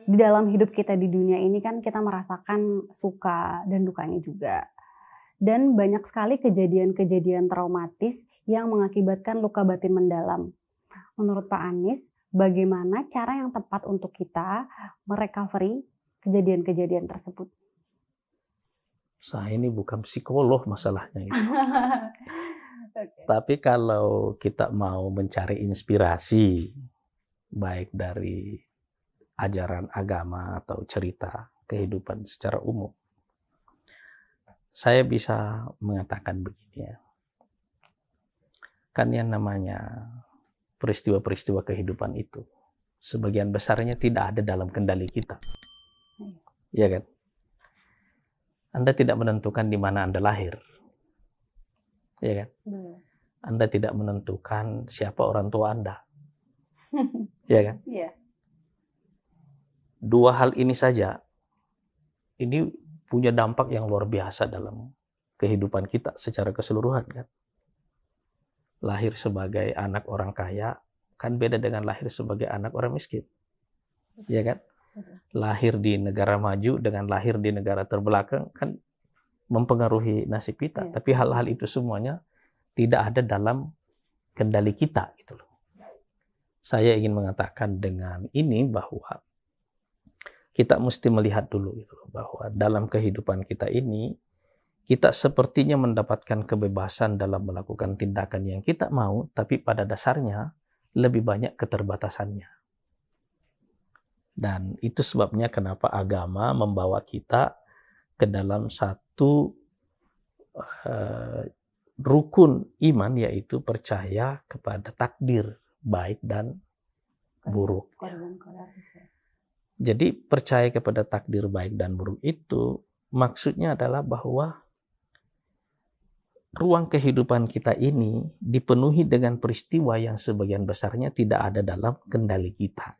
di dalam hidup kita di dunia ini kan kita merasakan suka dan dukanya juga. Dan banyak sekali kejadian-kejadian traumatis yang mengakibatkan luka batin mendalam. Menurut Pak Anies, bagaimana cara yang tepat untuk kita merecovery kejadian-kejadian tersebut? Saya ini bukan psikolog masalahnya itu. Oke. Tapi kalau kita mau mencari inspirasi, baik dari ajaran agama atau cerita kehidupan secara umum, saya bisa mengatakan begini ya. Kan yang namanya peristiwa-peristiwa kehidupan itu, sebagian besarnya tidak ada dalam kendali kita. Iya kan? Anda tidak menentukan di mana Anda lahir. Iya kan? Anda tidak menentukan siapa orang tua Anda. Iya kan? Iya. Dua hal ini saja, ini punya dampak yang luar biasa dalam kehidupan kita secara keseluruhan kan. Lahir sebagai anak orang kaya kan beda dengan lahir sebagai anak orang miskin. Iya kan? Lahir di negara maju dengan lahir di negara terbelakang kan mempengaruhi nasib kita. Tapi hal-hal itu semuanya tidak ada dalam kendali kita gitu loh. Saya ingin mengatakan dengan ini bahwa kita mesti melihat dulu gitu loh, bahwa dalam kehidupan kita ini kita sepertinya mendapatkan kebebasan dalam melakukan tindakan yang kita mau, tapi pada dasarnya lebih banyak keterbatasannya. Dan itu sebabnya kenapa agama membawa kita ke dalam satu rukun iman, yaitu percaya kepada takdir baik dan buruk. Jadi percaya kepada takdir baik dan buruk itu maksudnya adalah bahwa ruang kehidupan kita ini dipenuhi dengan peristiwa yang sebagian besarnya tidak ada dalam kendali kita.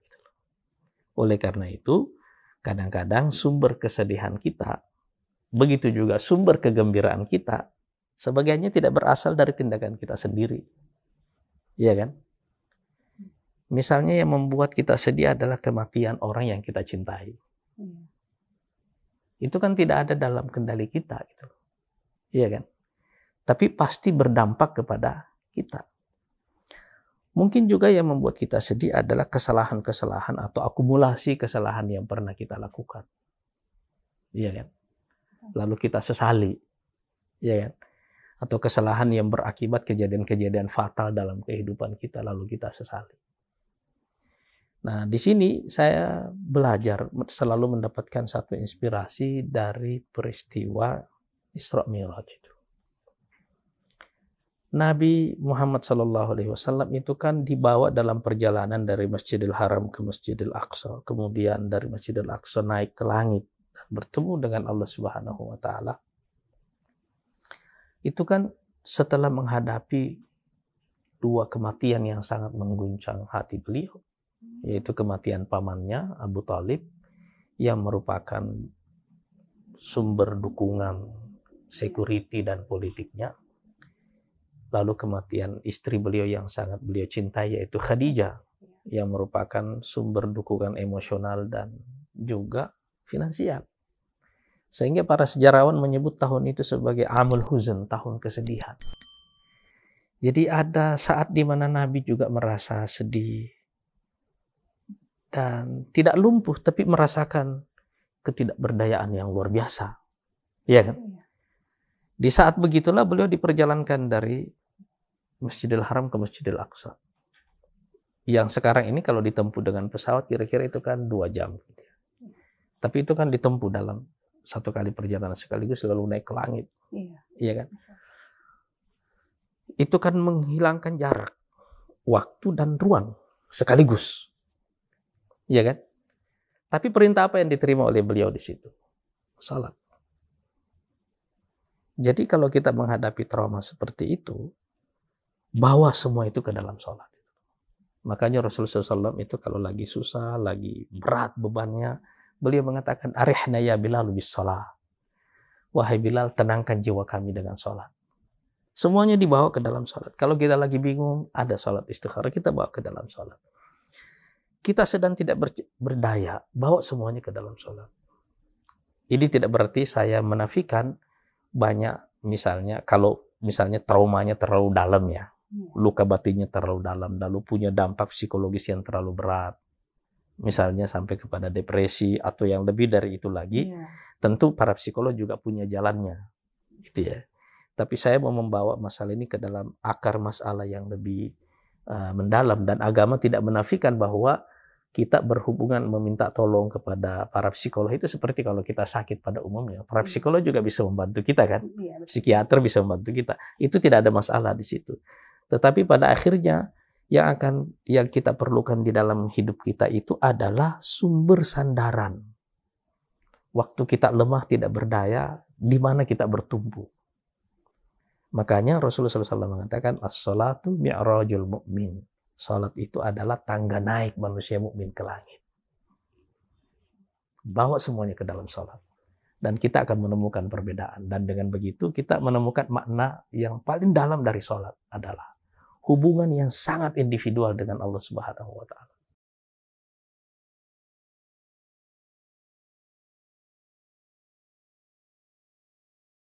Oleh karena itu, kadang-kadang sumber kesedihan kita, begitu juga sumber kegembiraan kita, sebagiannya tidak berasal dari tindakan kita sendiri. Iya kan? Misalnya yang membuat kita sedih adalah kematian orang yang kita cintai. Itu kan tidak ada dalam kendali kita gitu. Iya kan? Tapi pasti berdampak kepada kita. Mungkin juga yang membuat kita sedih adalah kesalahan-kesalahan atau akumulasi kesalahan yang pernah kita lakukan. Iya kan? Lalu kita sesali. Iya kan? Atau kesalahan yang berakibat kejadian-kejadian fatal dalam kehidupan kita lalu kita sesali. Nah, di sini saya belajar selalu mendapatkan satu inspirasi dari peristiwa Isra Mi'raj itu. Nabi Muhammad SAW itu kan dibawa dalam perjalanan dari Masjidil Haram ke Masjidil Aqsa, kemudian dari Masjidil Aqsa naik ke langit dan bertemu dengan Allah Subhanahu wa taala. Itu kan setelah menghadapi dua kematian yang sangat mengguncang hati beliau, yaitu kematian pamannya Abu Thalib yang merupakan sumber dukungan security dan politiknya. Lalu kematian istri beliau yang sangat beliau cintai, yaitu Khadijah, yang merupakan sumber dukungan emosional dan juga finansial. Sehingga para sejarawan menyebut tahun itu sebagai Amul Huzn, tahun kesedihan. Jadi ada saat di mana Nabi juga merasa sedih dan tidak lumpuh, tapi merasakan ketidakberdayaan yang luar biasa. Iya kan? Di saat begitulah beliau diperjalankan dari Masjidil Haram ke Masjidil Aqsa. Yang sekarang ini kalau ditempuh dengan pesawat kira-kira itu kan 2 jam. Tapi itu kan ditempuh dalam satu kali perjalanan sekaligus selalu naik ke langit. Iya kan? Itu kan menghilangkan jarak, waktu dan ruang sekaligus. Iya kan? Tapi perintah apa yang diterima oleh beliau di situ? Salat. Jadi kalau kita menghadapi trauma seperti itu, bawa semua itu ke dalam sholat. Makanya Rasulullah SAW itu kalau lagi susah, lagi berat bebannya, beliau mengatakan, Arihna ya Bilal bis sholat. Wahai Bilal, tenangkan jiwa kami dengan sholat. Semuanya dibawa ke dalam sholat. Kalau kita lagi bingung, ada sholat istikharah, kita bawa ke dalam sholat. kita sedang tidak berdaya, bawa semuanya ke dalam sholat. Ini tidak berarti saya menafikan banyak, misalnya kalau misalnya traumanya terlalu dalam ya, luka batinnya terlalu dalam, lalu punya dampak psikologis yang terlalu berat, misalnya sampai kepada depresi atau yang lebih dari itu lagi, tentu para psikolog juga punya jalannya, gitu ya. Tapi saya mau membawa masalah ini ke dalam akar masalah yang lebih mendalam, dan agama tidak menafikan bahwa kita berhubungan meminta tolong kepada para psikolog itu seperti kalau kita sakit pada umumnya. Para psikolog juga bisa membantu kita kan, psikiater bisa membantu kita. Itu tidak ada masalah di situ. Tetapi pada akhirnya yang kita perlukan di dalam hidup kita itu adalah sumber sandaran. Waktu kita lemah tidak berdaya, di mana kita bertumbuh. Makanya Rasulullah SAW mengatakan as-salatu mi'rajul mu'min. Salat itu adalah tangga naik manusia mukmin ke langit. Bawa semuanya ke dalam salat. Dan kita akan menemukan perbedaan. Dan dengan begitu kita menemukan makna yang paling dalam dari salat adalah hubungan yang sangat individual dengan Allah Subhanahu wa Ta'ala.